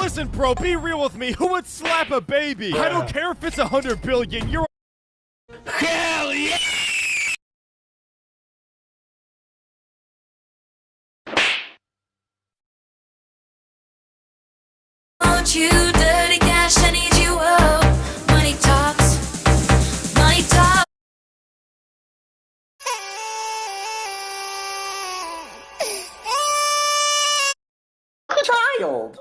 Listen, bro, be real with me. Who would slap a baby? I don't care if it's 100 billion. You're hell yeah! Want you, dirty cash, I need you, oh. Money talks, money talks. Child.